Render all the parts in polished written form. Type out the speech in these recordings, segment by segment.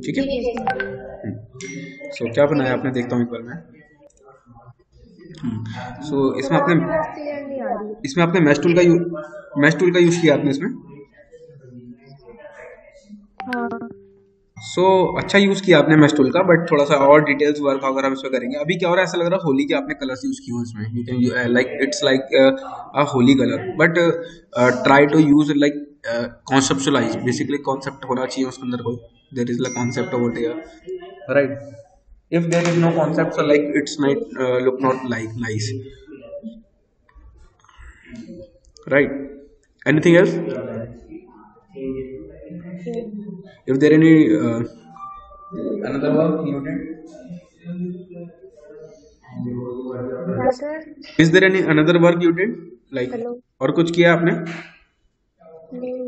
ठीक है। सो क्या बनाया आपने, देखता हूँ एक बार मैं। सो पर आपकी वॉइस क्लियर नहीं आ रही। इसमें आपने मैश टूल का यूज किया आपने इसमें। हाँ। अच्छा यूज किया आपने मैश टूल का, बट थोड़ा सा और डिटेल्स वर्क अगर हम इसमें करेंगे। अभी क्या हो रहा है, ऐसा लग रहा है होली के आपने कलर्स यूज किए हो इसमें। You can like it's like a Holi colour, but try to use like conceptualise, basically concept होना चाहिए उसके अंदर कोई। There is like concept over there, right? if there is no concept, so like it's might look not like nice, right? Anything else? If there any another work you did, क्या sir? is there any another work you did, like hello. और कुछ किया आपने? नहीं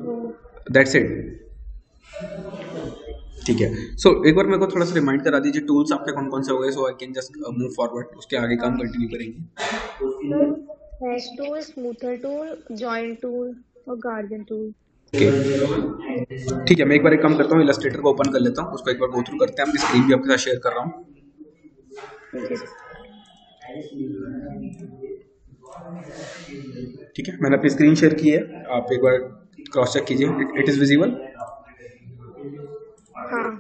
वो। That's it. ठीक है। सो एक बार मेरे को थोड़ा सा रिमाइंड करा दीजिए, टूल्स आपके कौन कौन से हो गए, so I can just move forward, उसके आगे काम कंटिन्यू करेंगे। Hash tool, smoother tool, joint tool और गार्डियन टूल। ओके ठीक है, मैं एक बार एक काम करता हूँ, इलस्ट्रेटर को ओपन कर लेता हूँ, उसको एक बार गो थ्रू करते हैं। अपनी स्क्रीन भी आपके साथ शेयर कर रहा हूँ। ठीक है, मैंने अपनी स्क्रीन शेयर की है, आप एक बार क्रॉस चेक कीजिए, इट इज विजिबल। हाँ।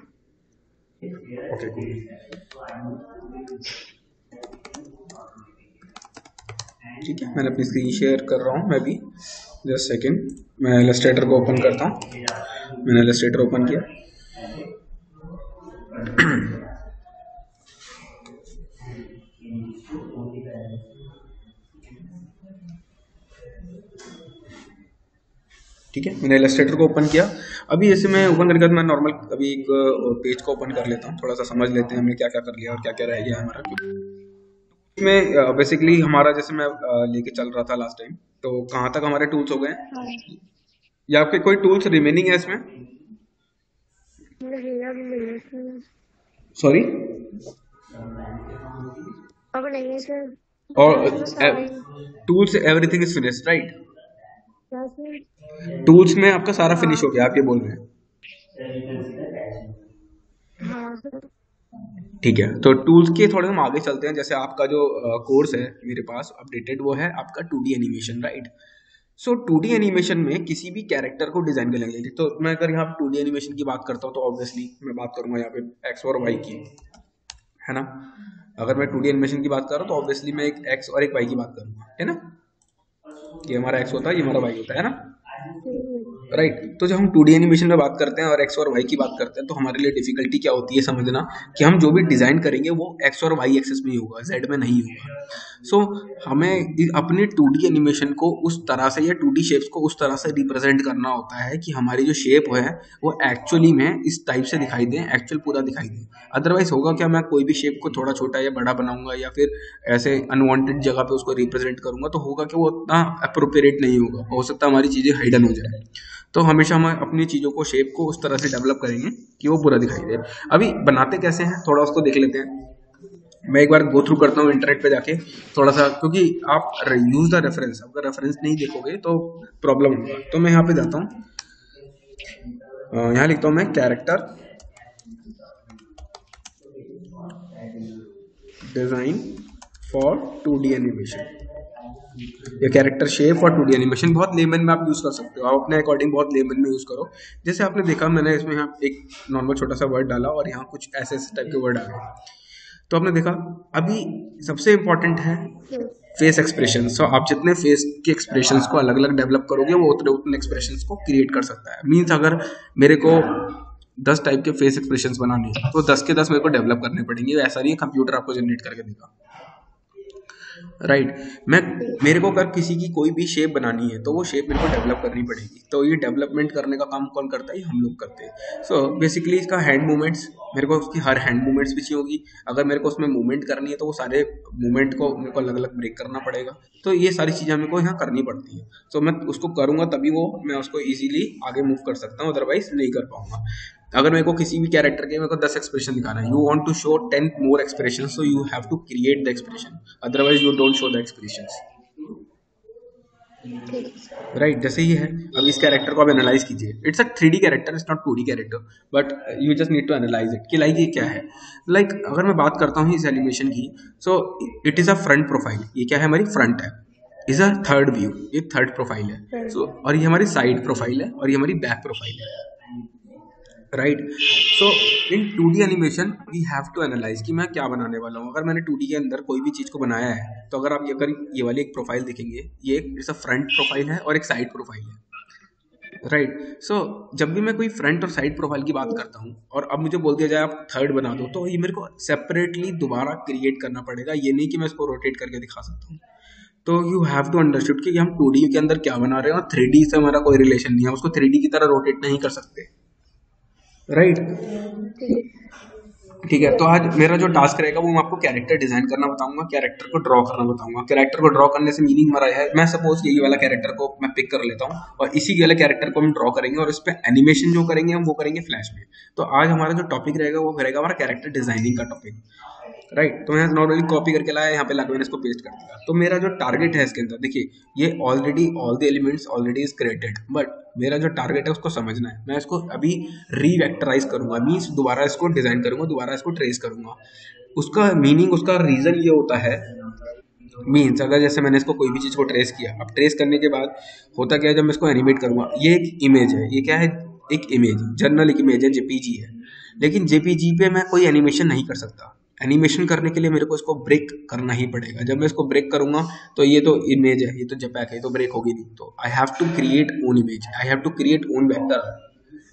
ओके ठीक है, मैंने अपनी स्क्रीन शेयर कर रहा हूँ मैं भी। जस्ट सेकेंड, मैं इलस्ट्रेटर को ओपन करता हूँ। मैंने इलस्ट्रेटर ओपन किया। ठीक है, मैंने इलस्ट्रेटर को ओपन किया। अभी जैसे मैं ओपन करके मैं नॉर्मल अभी एक पेज को ओपन कर लेता हूँ, थोड़ा सा समझ लेते हैं हमने क्या क्या कर लिया और क्या क्या रह गया हमारा। इसमें बेसिकली हमारा जैसे मैं लेके चल रहा था लास्ट टाइम, तो कहाँ तक हमारे टूल्स हो गए हाँ। या आपके कोई टूल्स रिमेनिंग है इसमें? नहीं अब नहीं है सर। सॉरी? अब नहीं है सर। और टूल्स में सारा ही। Tools everything is finished, right? क्या सर? टूल्स में आपका सारा फिनिश हाँ। हो गया, आप ये बोल रहे हैं? हाँ सर। ठीक है, तो टूल्स के थोड़े हम आगे चलते हैं। जैसे आपका जो कोर्स है मेरे पास अपडेटेड, वो है आपका 2D एनिमेशन, राइट? सो 2D एनिमेशन में किसी भी कैरेक्टर को डिजाइन करने के लिए, तो मैं अगर यहाँ 2D एनिमेशन की बात करता हूँ, तो ऑब्वियसली मैं बात करूंगा यहाँ पे एक्स और वाई की, है ना? अगर मैं 2D एनिमेशन की बात कर रहा हूँ, तो ऑब्वियसली मैं एक एक्स और एक वाई की बात करूंगा, है ना? ये हमारा एक्स होता है, ये हमारा वाई होता है ना, राइट? तो जब हम 2D एनिमेशन में बात करते हैं और एक्स और वाई की बात करते हैं, तो हमारे लिए डिफिकल्टी क्या होती है समझना, कि हम जो भी डिजाइन करेंगे वो एक्स और वाई एक्सेस में ही होगा, जेड में नहीं होगा। सो हमें अपने 2D एनिमेशन को उस तरह से या 2D शेप्स को उस तरह से रिप्रेजेंट करना होता है कि हमारी जो शेप है वो एक्चुअली में इस टाइप से दिखाई दे, एक्चुअल पूरा दिखाई दे। अदरवाइज होगा क्या, मैं कोई भी शेप को थोड़ा छोटा या बड़ा बनाऊंगा या फिर ऐसे अनवांटेड जगह पे उसको रिप्रेजेंट करूंगा, तो होगा कि वो उतना अप्रोप्रिएट नहीं होगा, हो सकता है हमारी चीजें हाइडन हो जाए। तो हमेशा हम अपनी चीज़ों को, शेप को उस तरह से डेवलप करेंगे कि वो पूरा दिखाई दे। अभी बनाते कैसे हैं थोड़ा उसको देख लेते हैं। मैं एक बार गो थ्रू करता हूँ इंटरनेट पे जाके थोड़ा सा, क्योंकि आप यूज द रेफरेंस, अगर रेफरेंस नहीं देखोगे तो प्रॉब्लम होगा। तो मैं यहाँ पे जाता हूँ, यहाँ लिखता हूँ मैं character design for 2D animation, या कैरेक्टर शेप और 2D एनिमेशन। बहुत लेमन में आप यूज कर सकते हो, आप अपने अकॉर्डिंग बहुत लेमन में यूज करो। जैसे आपने देखा, मैंने इसमें यहाँ एक नॉर्मल छोटा सा वर्ड डाला और यहाँ कुछ ऐसे टाइप के वर्ड आ गए, तो आपने देखा। अभी सबसे इंपॉर्टेंट है फेस एक्सप्रेशन। सो आप जितने फेस के एक्सप्रेशंस को अलग अलग डेवलप करोगे, वो उतने उतने एक्सप्रेशंस को क्रिएट कर सकता है। मीन्स अगर मेरे को 10 टाइप के फेस एक्सप्रेशंस बनाने हैं, तो 10 के 10 मेरे को डेवलप करने पड़ेंगे। ऐसा नहीं है कंप्यूटर आपको जनरेट करके देगा, राइट? मैं मेरे को अगर किसी की कोई भी शेप बनानी है, तो वो शेप मेरे को डेवलप करनी पड़ेगी। तो ये डेवलपमेंट करने का काम कौन करता है? ये हम लोग करते हैं। सो बेसिकली इसका हैंड मूवमेंट्स, मेरे को उसकी हर हैंड मूवमेंट्स भी चाहिए होगी। अगर मेरे को उसमें मूवमेंट करनी है, तो वो सारे मूवमेंट को मेरे को अलग अलग ब्रेक करना पड़ेगा। तो ये सारी चीज़ें मेरे को यहाँ करनी पड़ती हैं। सो मैं उसको करूँगा तभी वो मैं उसको ईजिली आगे मूव कर सकता हूँ, अदरवाइज नहीं कर पाऊंगा। अगर मेरे को किसी भी कैरेक्टर के मेरे को 10 एक्सप्रेशन दिखाना है, you want to show 10 more expression, so you have to create the expression, otherwise you don't show the expressions. ठीक है सर। राइट जैसे ये है। अब इस कैरेक्टर को आप एनालाइज कीजिए, it's a 3D character, it's not 2D character, but you just need to analyse it कि लाइक ये क्या है। लाइक अगर मैं बात करता हूँ इस एनिमेशन की, so it is a front profile, ये क्या है हमारी फ्रंट है, इज अ थर्ड व्यू, ये थर्ड प्रोफाइल है। So front. और ये हमारी साइड प्रोफाइल है और ये हमारी बैक प्रोफाइल है, right. So in 2D animation we have to analyse कि मैं क्या बनाने वाला हूँ। अगर मैंने 2D के अंदर कोई भी चीज़ को बनाया है, तो अगर आप ये अगर ये वाली एक प्रोफाइल देखेंगे, ये एक इट्स अ फ्रंट प्रोफाइल है और एक साइड प्रोफाइल है, राइट। सो जब भी मैं कोई फ्रंट और साइड प्रोफाइल की बात करता हूँ और अब मुझे बोल दिया जाए आप थर्ड बना दो, तो ये मेरे को सेपरेटली दोबारा क्रिएट करना पड़ेगा, ये नहीं कि मैं इसको रोटेट करके दिखा सकता हूँ। तो यू हैव टू अंडरस्टूड कि हम 2D के अंदर क्या बना रहे हैं और 3D से हमारा कोई रिलेशन नहीं है, हम उसको 3D की तरह रोटेट नहीं कर सकते, राइट। ठीक ठीक है, तो आज मेरा जो टास्क रहेगा वो मैं आपको कैरेक्टर डिजाइन करना बताऊंगा, कैरेक्टर को ड्रॉ करना बताऊंगा। कैरेक्टर को ड्रॉ करने से मीनिंग हमारा है, मैं सपोज यही वाला कैरेक्टर को मैं पिक कर लेता हूँ और इसी वाले कैरेक्टर को हम ड्रॉ करेंगे और इस पे एनिमेशन जो करेंगे हम वो करेंगे फ्लैश में। तो आज हमारा जो टॉपिक रहेगा वो रहेगा हमारा कैरेक्टर डिजाइनिंग का टॉपिक, राइट। तो मैं नॉर्मली कॉपी करके लाया, यहाँ पे लाके मैंने इसको पेस्ट कर दिया। तो मेरा जो टारगेट है इसके अंदर देखिए, ये already all the elements already is created, but मेरा जो टारगेट है उसको समझना है। मैं इसको अभी रीवेक्टराइज करूंगा, मीन्स दोबारा इसको डिजाइन करूंगा, दोबारा इसको ट्रेस करूंगा। उसका मीनिंग, उसका रीजन ये होता है, मीन्स अगर जैसे मैंने इसको कोई भी चीज़ को ट्रेस किया, अब ट्रेस करने के बाद होता क्या है, जब मैं इसको एनिमेट करूंगा, ये एक इमेज है, ये क्या है, एक इमेज, जनरल एक इमेज है, जेपीजी है। लेकिन जेपीजी पे मैं कोई एनिमेशन नहीं कर सकता। एनिमेशन करने के लिए मेरे को इसको ब्रेक करना ही पड़ेगा। जब मैं इसको ब्रेक करूंगा तो ये तो इमेज है, ये तो जेपैक है, ये तो ब्रेक होगी नहीं। तो I have to create own image, I have to create own vector.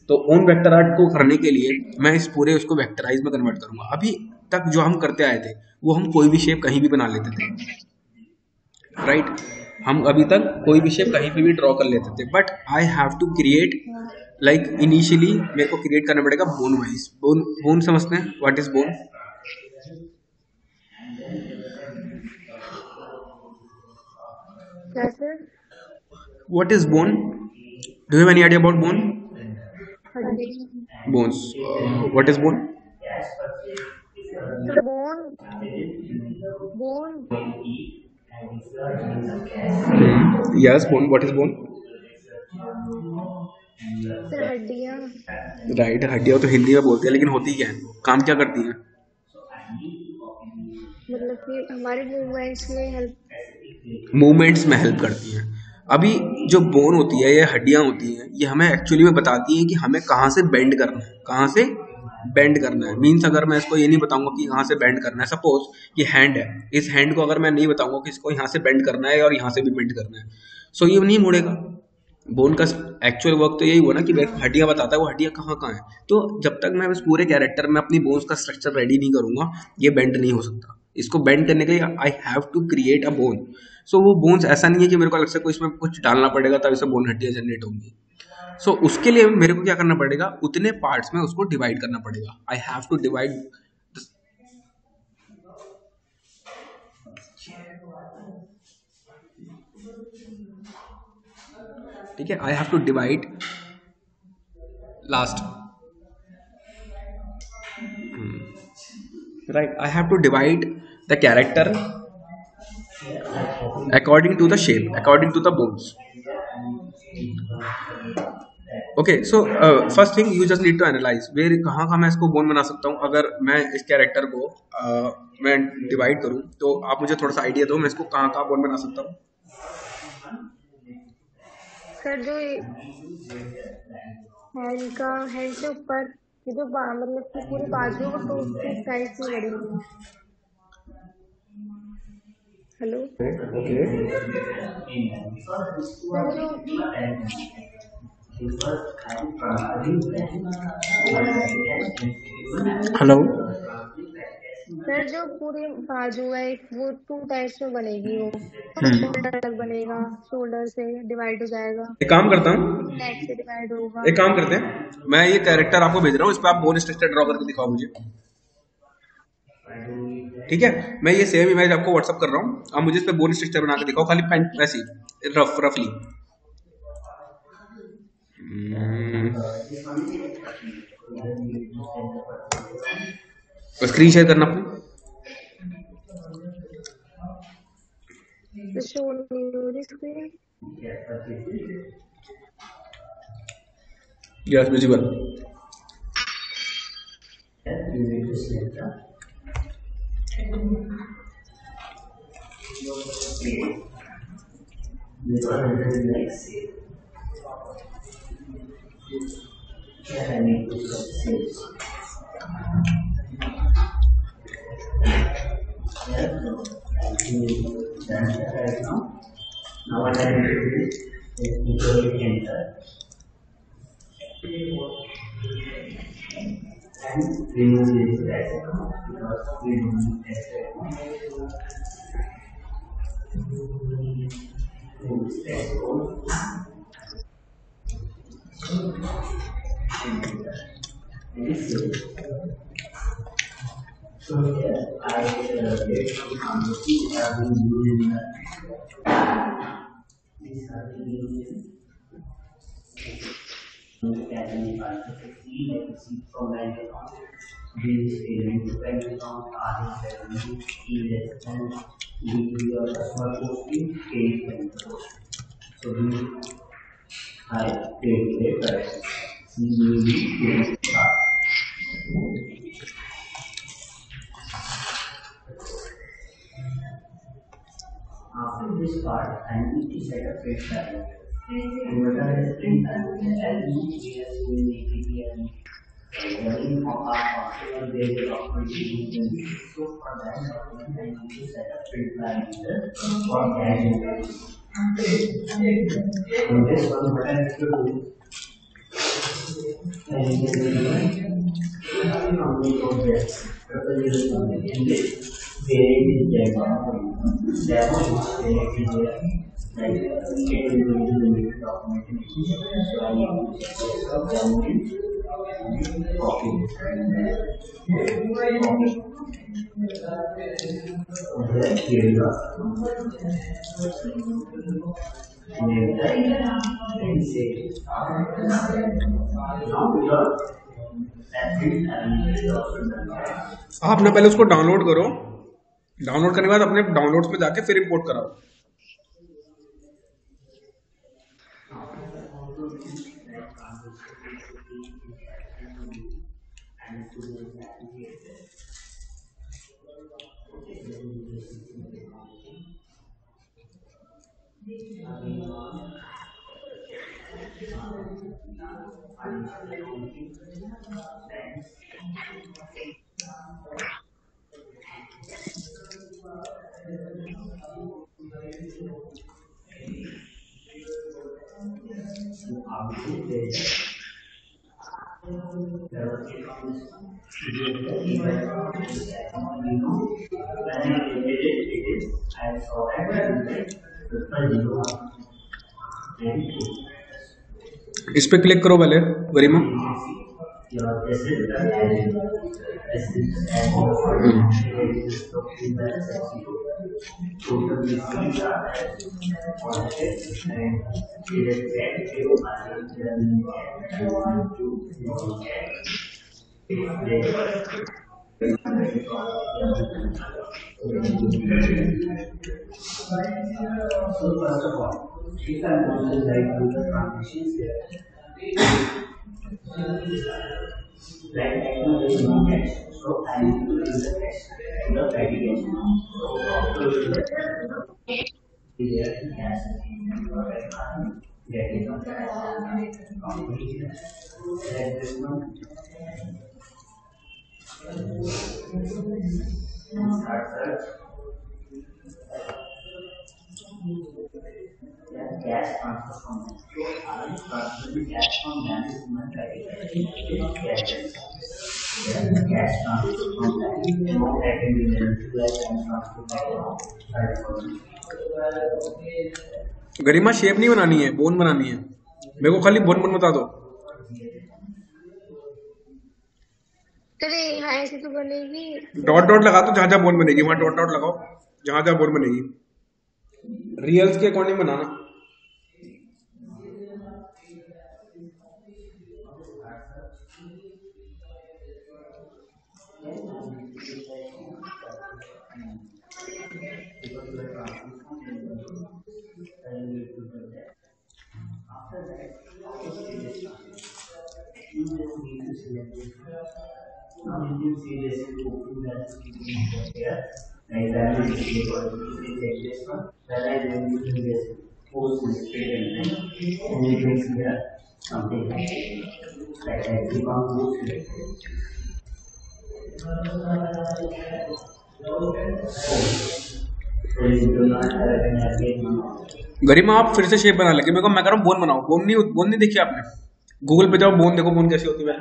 तो ओन वेक्टर आर्ट को करने के लिए मैं इस पूरे उसको वेक्टराइज में कन्वर्ट करूंगा। अभी तक जो हम करते आए थे वो हम कोई भी शेप कहीं भी बना लेते थे, राइट। हम अभी तक कोई भी शेप कहीं पे भी ड्रॉ कर लेते थे, but I have to create, like initially मेरे को क्रिएट करना पड़ेगा बोन वाइज। बोन, बोन समझते हैं, व्हाट इज बोन? क्या sir? What is bone? Do you have any idea about bone? हड्डी। Bones, what is bone? Sir bone. Bone. Yes, bone, what is bone? Sir हड्डियाँ। Right, हड्डियां तो हिंदी में बोलते हैं, लेकिन होती क्या है, काम क्या करती हैं? मतलब कि हमारे मूवमेंट्स में हेल्प। मूवमेंट्स में हेल्प करती हैं। अभी जो बोन होती है या हड्डियां होती हैं, ये हमें एक्चुअली में बताती हैं कि हमें कहाँ से बेंड करना है, कहाँ से बेंड करना है। मीन्स अगर मैं इसको ये नहीं बताऊंगा कि कहाँ से बेंड करना है, सपोज ये हैंड है, इस हैंड को अगर मैं नहीं बताऊंगा कि इसको यहाँ से बेंड करना है और यहाँ से भी बेंड करना है, सो ये नहीं मुड़ेगा। बोन का एक्चुअल वर्क तो यही हुआ ना कि हड्डियां बताता है वो हड्डियां कहाँ कहाँ है। तो जब तक मैं इस पूरे कैरेक्टर में अपनी बोन्स का स्ट्रक्चर रेडी नहीं करूंगा, ये बेंड नहीं हो सकता। इसको बेंड करने के लिए I have to create a bone. So वो बोन्स ऐसा नहीं है कि मेरे को अलग से कोई इसमें कुछ डालना पड़ेगा तब इसे बोन हड्डियां जनरेट होंगी। सो उसके लिए मेरे को क्या करना पड़ेगा, उतने पार्ट्स में उसको डिवाइड करना पड़ेगा। आई हैव टू डिवाइड, ठीक है, I have to divide last, right, I have to divide the character according to the shape, according to the bones. Okay, so first thing you just need to analyze where कहाँ कहाँ मैं इसको bone बना सकता हूँ। अगर मैं इस कैरेक्टर को मैं डिवाइड करूँ, तो आप मुझे थोड़ा सा आइडिया दो, मैं इसको कहाँ कहाँ बोन बना सकता हूँ। सर जो हैंड का, हैंड से ऊपर ये जो मतलब कि पूरी बाजू है वो टू साइड में बढ़ेगी। हेलो ओके, सर जो हेलो, सर जो पूरी बाजू है वो टू टाइप्स में बनेगी। वो हम्म, शोल्डर तक बनेगा, शोल्डर से डिवाइड हो जाएगा, एक काम करता हूँ, नेक से डिवाइड होगा। एक काम करते हैं, मैं ये कैरेक्टर आपको भेज रहा हूँ, इस पर आप बोन स्ट्रक्चर ड्रॉ करके दिखाओ मुझे। ठीक है, मैं ये सेम इमेज आपको व्हाट्सअप कर रहा हूँ, आप मुझे इस पे बोन स्ट्रक्चर बना के दिखाओ, खाली पेन वैसी रफली। स्क्रीन शेयर करना अपनी। तो शो नहीं हो रही स्क्रीन। Yes, visible. आप ना पहले उसको डाउनलोड करो, डाउनलोड करने के बाद अपने डाउनलोड्स पे जाके फिर इंपोर्ट कराओ। इस पे क्लिक करो पहले गरिमा। गरिमा शेप नहीं बनानी है, बोन बनानी है। मेरे को खाली बोन बता दो। अरे यहाँ ऐसे तो बनेगी। डॉट डॉट लगा दो, जहां जहां बोन बनेगी वहां डॉट डॉट लगाओ, जहां जहां बोन बनेगी। रियल्स के अकॉर्डिंग बनाना। गरिमा आप फिर से शेप बना लगे मेरे को, मैं कह रहा हूँ बोन बनाओ। बोन नहीं देखी आपने? गूगल पे जाओ, बोन देखो, बोन कैसी होती है।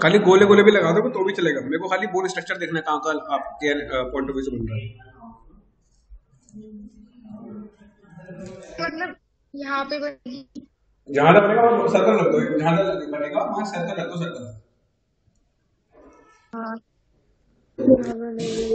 खाली गोले गोले भी लगा दो तो भी चलेगा, मेरे को खाली बोन स्ट्रक्चर देखना है कहाँ कहाँ आपके पॉइंट ऑफ व्यू से बन रहा है। मतलब यहाँ पे बनेगी। जहां तक बनेगा वहाँ सर्कल रख दो, जहां तक बनेगा वहां सर्कल रख दो, सर्कल। हाँ यहाँ बनेगी।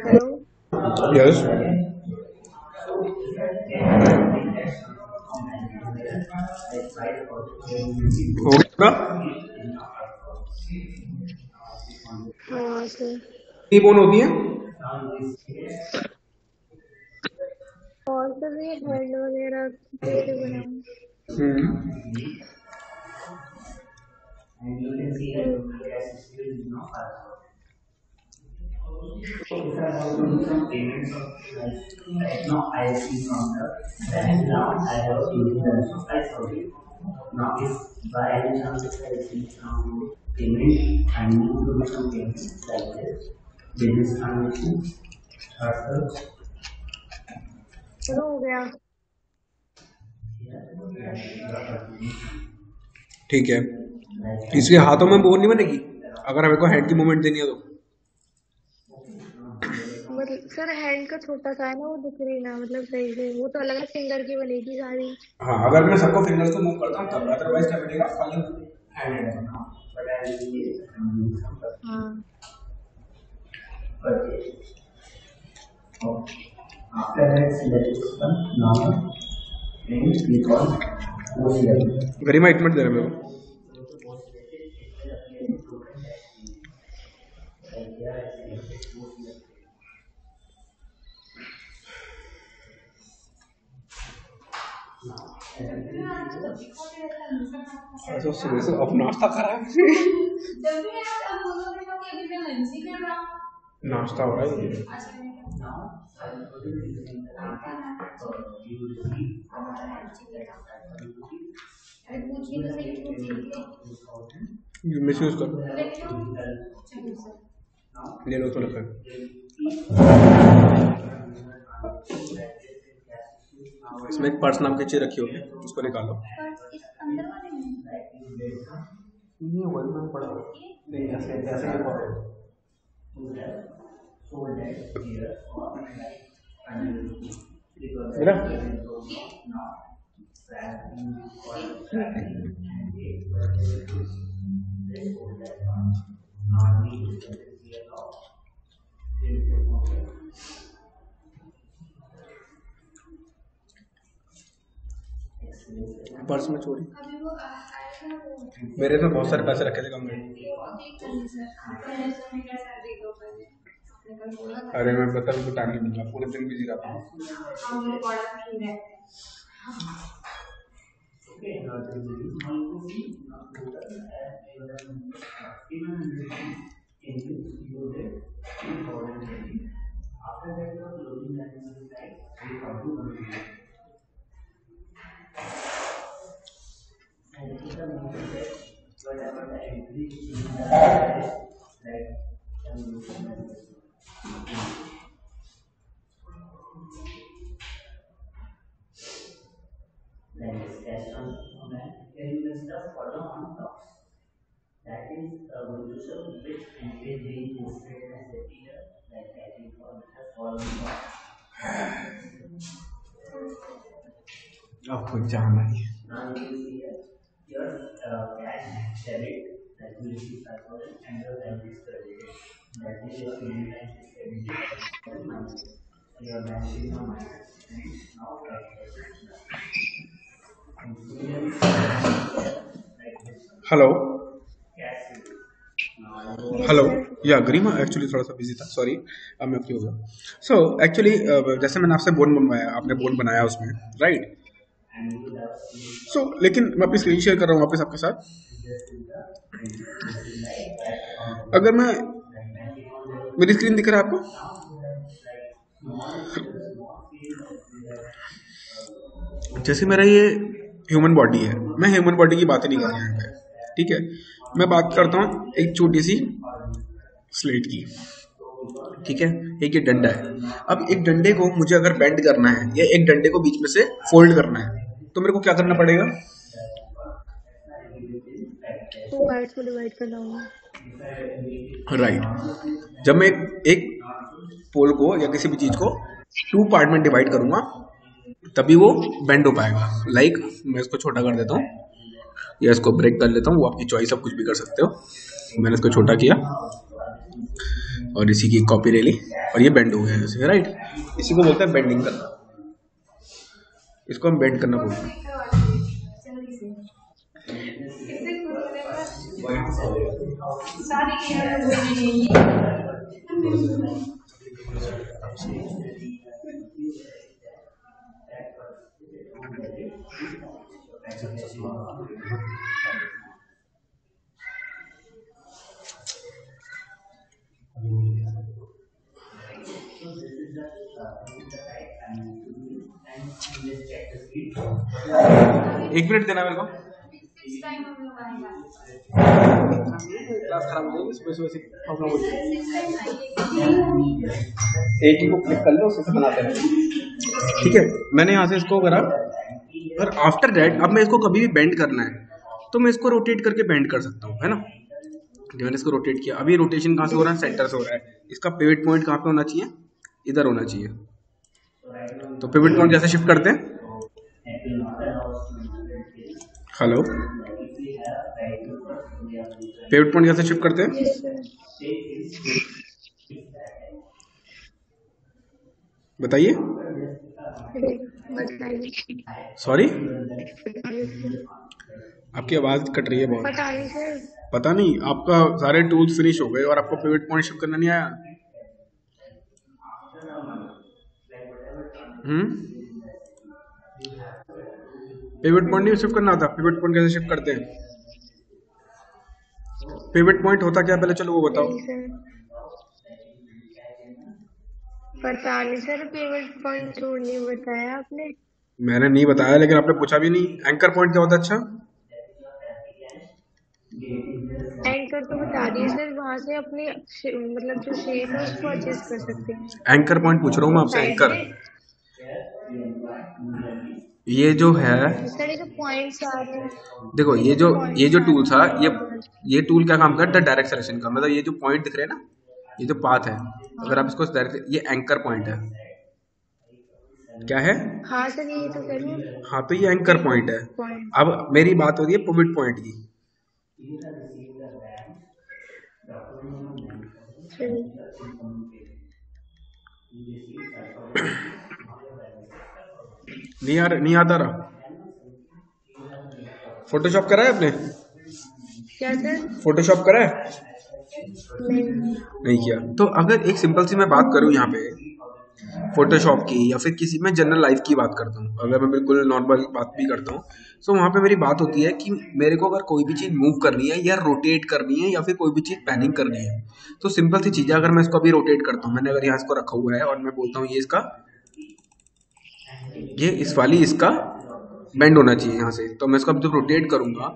हेलो। यस, हो गया। हाँ सर। की बोन होती है। और सर ये हेड वगैरह कैसे बनाऊँ? चलो हो गया। ठीक है, इसके हाथों में बोन नहीं बनेगी अगर हमें को हेड की मूवमेंट देनी है तो। मतलब सर हैंड का छोटा सा है ना, वो दिख रही ना, मतलब सही से वो तो अलग अलग फिंगर की बनेगी सारी। हाँ, अगर मैं सबको फिंगर्स को मूव करता हूँ तब, अदरवाइज क्या बनेगा, खाली हैंड। हाँ गरिमा 1 मिनट दे रहे मेरे को। ऐसा सुबह से अब नाश्ता करा है। नाश्ता हो रहा है। मिस यूज कर ले लो, तो रखा इसमें एक पर्स नाम की चीज रखी होगी, उसको निकालो। ये वही में पड़ा नहीं, ऐसे ऐसे ही पड़ा मेरा। पर्स में चोरी, मेरे तो बहुत सारे पैसे रखे थे कम में। अरे मैं बता, तो टाइम नहीं मिल रहा, पूरे दिन बिजी रहता हूँ। आपको जाना है। Hello yes hello sir. या गरिमा, एक्चुअली थोड़ा सा बिजी था, सॉरी। अब मैं फ्री हो गया। सो एक्चुअली जैसे मैंने आपसे बोर्ड बनवाया, आपने बोर्ड बनाया उसमें, राइट? सो लेकिन मैं अपनी स्क्रीन शेयर कर रहा हूँ वापस आपके साथ। अगर मैं, मेरी स्क्रीन दिख रहा है आपको? जैसे मेरा ये ह्यूमन बॉडी है, मैं ह्यूमन बॉडी की बात ही नहीं कर रहा यहाँ पे, ठीक है? मैं बात करता हूँ एक छोटी सी स्लेट की, ठीक है? एक ये डंडा है। अब एक डंडे को मुझे अगर बेंड करना है या एक डंडे को बीच में से फोल्ड करना है, तो मेरे को क्या करना पड़ेगा? 2 पार्ट्स में डिवाइड करना होगा। राइट। जब मैं एक पोल को या किसी भी चीज को 2 पार्ट में डिवाइड करूंगा, तभी वो बेंड हो पाएगा। लाइक मैं इसको छोटा कर देता हूँ या इसको ब्रेक कर लेता हूँ, वो आपकी चॉइस, आप कुछ भी कर सकते हो। मैंने इसको छोटा किया और इसी की कॉपी ले ली और ये बेंड हो गया ऐसे, राइट? इसी को बोलते हैं बेंडिंग करना। इसको हम बेंड करना बोलते हैं। एक मिनट देना मेरे को, क्लास खराब हो जाएगी, सुबह सुबह से प्रॉब्लम हो जाएगी। एक ही को क्लिक कर लो, उसे बनाते हैं, ठीक है? मैंने यहाँ से इसको करा और आफ्टर दैट अब मैं इसको कभी भी बेंड करना है तो मैं इसको रोटेट करके बेंड कर सकता हूँ, है ना? मैंने इसको रोटेट किया। अभी रोटेशन कहाँ से हो रहा है? सेंटर से हो रहा है। इसका पिवट पॉइंट कहाँ पे होना चाहिए? इधर होना चाहिए। तो पिवट पॉइंट कैसे शिफ्ट करते हैं? हेलो, पिवट पॉइंट कैसे शिफ्ट करते हैं? Yes sir. बताइए। बताइए। सॉरी, आपकी आवाज कट रही है बहुत। बताइए सर। पता नहीं, आपका सारे टूल्स फिनिश हो गए और आपको पिवट पॉइंट शिफ्ट करना नहीं आया। पिवट पॉइंट नहीं शिफ्ट करना आता। पिवट पॉइंट कैसे शिफ्ट करते हैं? पिवट पॉइंट होता क्या, पहले चलो वो बताओ। नहीं सर, पता नहीं सर, पेमेंट पॉइंट छोड़ नहीं बताया आपने। मैंने नहीं बताया, लेकिन आपने पूछा भी नहीं। एंकर पॉइंट क्या होता है? अच्छा, एंकर तो बता दिए सर, वहां से अपनी मतलब जो शेप है उसको एडजस्ट कर सकते हैं। एंकर पॉइंट पूछ रहा हूँ मैं आपसे। साइड एंकर, में ये जो है, सर ये जो पॉइंट्स आ रहे हैं, देखो ये जो टूल था, ये टूल क्या काम करता है? डायरेक्ट सिलेक्शन का। मतलब ये जो पॉइंट दिख रहे हैं ना, ये जो पाथ है, अगर आप इसको डायरेक्ट, ये एंकर पॉइंट है। क्या है? हाँ सर यही तो कह रही हूँ। हाँ, तो ये एंकर पॉइंट है। पॉइंट अब मेरी बात हो रही है पिवट पॉइंट की। नहीं आता रहा। फोटोशॉप करा है आपने? क्या सर? फोटोशॉप करा है? नहीं। नहीं किया। तो अगर एक सिंपल सी मैं बात करूं यहाँ पे फोटोशॉप की, या फिर किसी में जनरल लाइफ की बात करता हूँ, अगर मैं बिल्कुल नॉर्मल बात भी करता हूँ, तो वहाँ पे मेरी बात होती है कि मेरे को अगर कोई भी चीज़ मूव करनी है या रोटेट करनी है या फिर कोई भी चीज़ पैनिंग करनी है, तो सिंपल सी चीज़ है, अगर मैं इसको अभी रोटेट करता हूँ, मैंने अगर यहाँ इसको रखा हुआ है और मैं बोलता हूँ ये इस वाली इसका बेंड होना चाहिए यहाँ से, तो मैं इसको जब रोटेट करूँगा,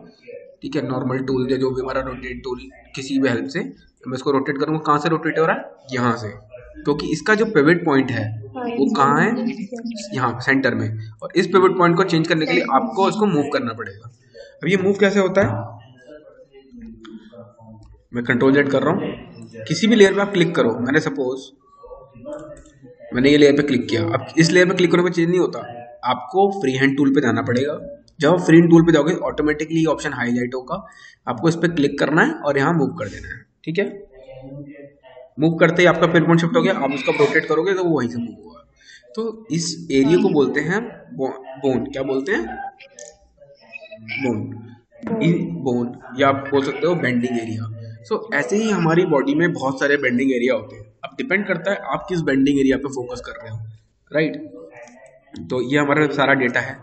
ठीक है, नॉर्मल टूल या जो भी हमारा रोटेट टूल किसी भी हेल्प से, तो मैं इसको रोटेट करूँगा। कहाँ से रोटेट हो रहा है? यहाँ से, क्योंकि इसका जो पिवट पॉइंट है वो कहाँ है? यहाँ सेंटर में। और इस पिवट पॉइंट को चेंज करने के लिए आपको इसको मूव करना पड़ेगा। अब ये मूव कैसे होता है, मैं कंट्रोल जेड कर रहा हूँ, किसी भी लेयर पे आप क्लिक करो, मैंने सपोज मैंने ये लेयर पे क्लिक किया, अब इस लेयर पे क्लिक करने पे चेंज नहीं होता, आपको फ्री हैंड टूल पे जाना पड़ेगा। जब आप फ्री हैंड टूल पे जाओगे ऑटोमेटिकली ऑप्शन हाईलाइट होगा, आपको इस पर क्लिक करना है और यहाँ मूव कर देना है। ठीक है, मूव करते ही आपका पिन पॉइंट शिफ्ट हो गया, आप उसका रोटेट करोगे तो वो वहीं से मूव होगा। तो इस एरिया को बोलते हैं बोन, क्या बोलते हैं, बोन, बोन, या आप बोल सकते हो बेंडिंग एरिया। सो ऐसे ही हमारी बॉडी में बहुत सारे बेंडिंग एरिया होते हैं, अब डिपेंड करता है आप किस बेंडिंग एरिया पे फोकस कर रहे हो, राइट। तो ये हमारा सारा डेटा है।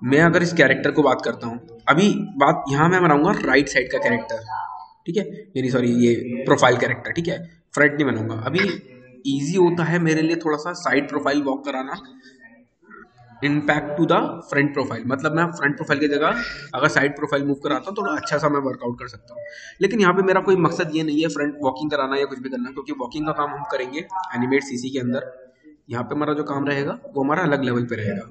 मैं अगर इस कैरेक्टर को बात करता हूँ, अभी बात यहाँ मैं बनाऊंगा राइट साइड का कैरेक्टर, ठीक है, यानी सॉरी ये प्रोफाइल कैरेक्टर, ठीक है, फ्रंट नहीं बनाऊंगा। अभी इजी होता है मेरे लिए थोड़ा सा साइड प्रोफाइल वॉक कराना, impact to the front profile, मतलब मैं फ्रंट प्रोफाइल की जगह अगर साइड प्रोफाइल मूव कराता हूँ थोड़ा अच्छा सा मैं वर्कआउट कर सकता हूँ। लेकिन यहाँ पे मेरा कोई मकसद ये नहीं है फ्रंट वॉकिंग कराना या कुछ भी करना, क्योंकि वॉकिंग का काम हम करेंगे एनिमेट सीसी के अंदर। यहाँ पे हमारा जो काम रहेगा वो हमारा अलग लेवल पे रहेगा।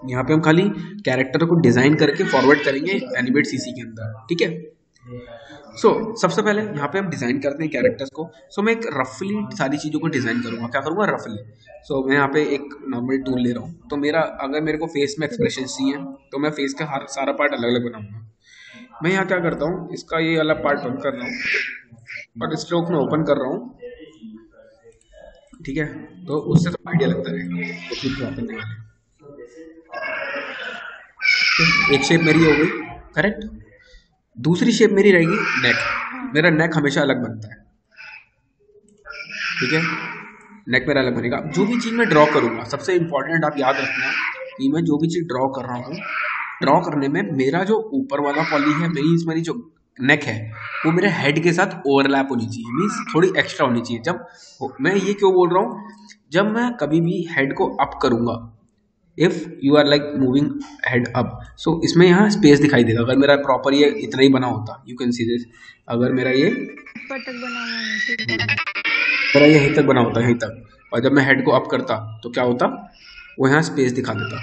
यहाँ पे हम खाली कैरेक्टर को डिजाइन करके फॉरवर्ड करेंगे एनिमेट सीसी के अंदर, ठीक है। सबसे पहले यहाँ पे हम डिजाइन करते हैं कैरेक्टर्स को। मैं एक रफली सारी चीजों को डिजाइन करूंगा, क्या करूंगा रफली। मैं यहाँ पे एक नॉर्मल टूल ले रहा हूँ, तो अगर मेरे को फेस में एक्सप्रेशन चाहिए तो मैं फेस का सारा पार्ट अलग अलग बनाऊंगा। मैं यहाँ क्या करता हूँ, इसका ये वाला पार्ट बंद कर रहा हूँ और स्ट्रोक में ओपन कर रहा हूँ, ठीक है, तो उससे तो आइडिया लगता रहेगा। एक शेप मेरी हो गई, करेक्ट। दूसरी शेप मेरी रहेगी नेक, मेरा नेक हमेशा अलग बनता है, ठीक है, नेक मेरा अलग बनेगा। जो भी चीज मैं ड्रॉ करूंगा, सबसे इंपॉर्टेंट आप याद रखना कि मैं जो भी चीज ड्रॉ कर रहा हूँ, ड्रॉ करने में मेरा जो ऊपर वाला पॉली है, मेरी जो नेक है वो मेरे हेड के साथ ओवरलैप होनी चाहिए, मीन्स थोड़ी एक्स्ट्रा होनी चाहिए। जब मैं ये क्यों बोल रहा हूँ, जब मैं कभी भी हेड को अप करूंगा, if you are like moving head up, so इसमें यहाँ स्पेस दिखाई देगा। अगर मेरा प्रॉपर ये इतना ही बना होता, यू कैन सी दिस, अगर मेरा ये मेरा ये यहीं तक बना होता, यहीं तक, और जब मैं हेड को अप करता तो क्या होता, वो यहाँ स्पेस दिखा देता।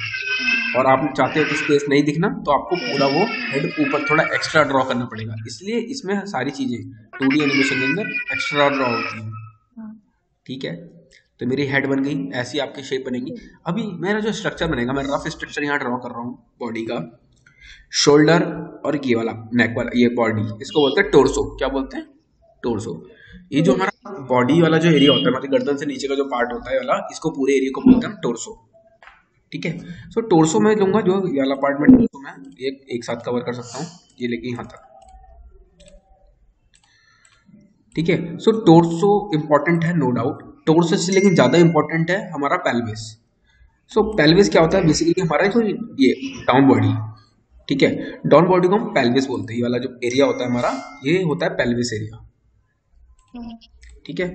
और आप चाहते हो कि स्पेस नहीं दिखना, तो आपको पूरा वो हेड ऊपर थोड़ा एक्स्ट्रा ड्रॉ करना पड़ेगा। इसलिए इसमें सारी चीजें 2D एनिमेशन के अंदर एक्स्ट्रा ड्रॉ होती हैं, ठीक है। तो मेरी हेड बन गई, ऐसी आपकी शेप बनेगी। अभी मेरा जो स्ट्रक्चर बनेगा, मैं रफ स्ट्रक्चर यहाँ ड्रॉ कर रहा हूँ बॉडी का, शोल्डर और ये वाला नेक वाला, ये बॉडी, इसको बोलते हैं टोर्सो। क्या बोलते हैं, टोर्सो। ये जो हमारा बॉडी वाला जो एरिया होता है, हमारी गर्दन से नीचे का जो पार्ट होता है वाला, इसको पूरे एरिया को बोलते हैं टोर्सो, ठीक है। टोर्सो में लूंगा, जो ये वाला पार्ट में टोर्सो में एक साथ कवर कर सकता हूँ, ये लेके यहाँ तक, ठीक है। टोर्सो इंपॉर्टेंट है, नो डाउट। टोर्सो से लेकिन ज्यादा इंपॉर्टेंट है हमारा पेल्विस। पेल्विस क्या होता है, बेसिकली हमारा जो ये डाउन बॉडी, ठीक है, डाउन बॉडी को हम पेल्विस बोलते हैं। ये वाला जो एरिया होता है हमारा, ये होता है पेल्विस एरिया, ठीक है।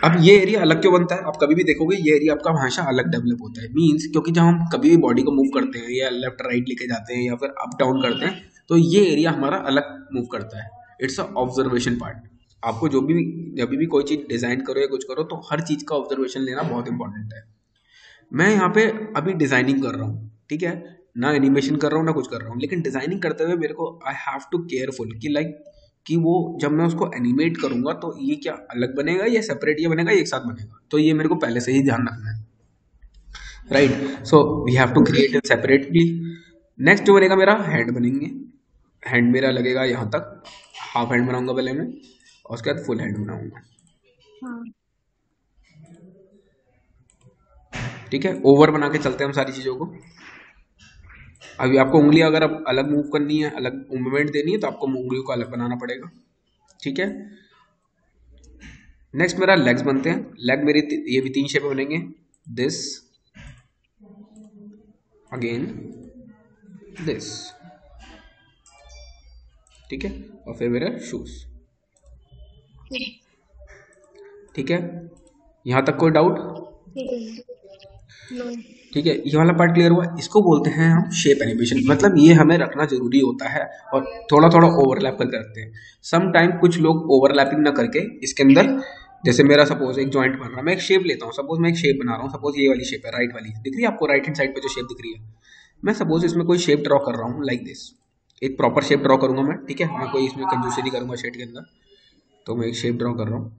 अब ये एरिया अलग क्यों बनता है, आप कभी भी देखोगे ये एरिया आपका हमेशा अलग डेवलप होता है, मींस क्योंकि जब हम कभी भी बॉडी को मूव करते हैं या लेफ्ट राइट लेके जाते हैं या फिर अप डाउन करते हैं, तो ये एरिया हमारा अलग मूव करता है। It's a observation part. आपको जब भी कोई चीज डिजाइन करो या कुछ करो, तो हर चीज का ऑब्जर्वेशन लेना बहुत इंपॉर्टेंट है। मैं यहाँ पे अभी डिजाइनिंग कर रहा हूँ, ठीक है, ना एनिमेशन कर रहा हूँ ना कुछ कर रहा हूँ, लेकिन डिजाइनिंग करते हुए मेरे को आई हैव टू केयरफुल कि वो जब मैं उसको एनिमेट करूंगा तो ये क्या अलग बनेगा या सेपरेट ये बनेगा या एक साथ बनेगा, तो ये मेरे को पहले से ही ध्यान रखना है, right. We have to create it separately. Next जो बनेगा मेरा हैंड बनेंगे, हैंड मेरा लगेगा यहाँ तक, हाफ हैंड बनाऊंगा पहले मैं, और उसके बाद फुल हैंड बनाऊंगा, ठीक है। ओवर बना के चलते हैं हम सारी चीजों को। अभी आपको उंगली अगर अब अलग मूव करनी है, अलग मूवमेंट देनी है, तो आपको उंगलियों को अलग बनाना पड़ेगा, ठीक है। नेक्स्ट मेरा लेग्स बनते हैं। लेग मेरी ये भी 3 शेप में बनेंगे, दिस, अगेन दिस, ठीक है, और फिर मेरा शूज, ठीक है। यहां तक कोई डाउट, ठीक है। ये वाला पार्ट क्लियर हुआ। इसको बोलते हैं हम शेप एनिमेशन, मतलब ये हमें रखना जरूरी होता है और थोड़ा थोड़ा ओवरलैप करके रखते हैं। सम टाइम कुछ लोग ओवरलैपिंग ना करके इसके अंदर, जैसे मेरा सपोज एक जॉइंट बन रहा है, मैं एक शेप लेता हूँ, सपोज मैं एक शेप बना रहा हूँ, सपोज ये वाली शेप है, राइट वाली दिख रही है आपको, राइट हैंड साइड पे जो शेप दिख रही है, मैं सपोज इसमें कोई शेप ड्रॉ कर रहा हूँ लाइक दिस, एक प्रॉपर शेप ड्रॉ करूंगा मैं, ठीक है, मैं कोई इसमें कंजूसी नहीं करूंगा शेड के अंदर। तो मैं एक शेप ड्रॉ कर रहा हूँ,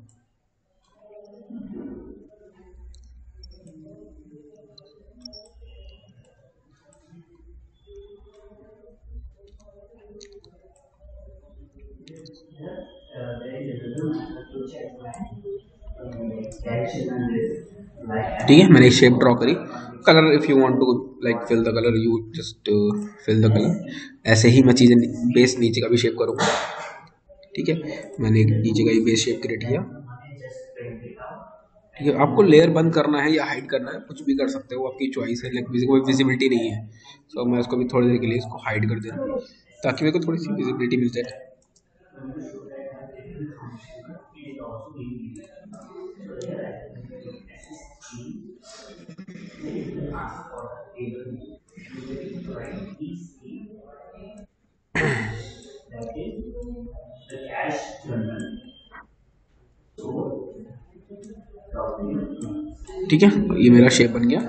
ठीक है, मैंने एक शेप ड्रॉ करी। Colour if you want to like fill the colour, you just fill the colour. ऐसे ही मैं चीज़ें बेस नीचे का भी शेप करूँगा, ठीक है। मैंने नीचे का ही बेस शेप क्रिएट किया, ठीक है। आपको लेयर बंद करना है या हाइड करना है, कुछ भी कर सकते हो, आपकी चॉइस है, लेकिन कोई विजिबिलिटी नहीं है। तो मैं उसको भी थोड़ी देर के लिए इसको हाइड कर दे रहा हूँ ताकि मेरे को थोड़ी सी विजिबिलिटी मिल जाए। ठीक है, ये मेरा शेप बन गया,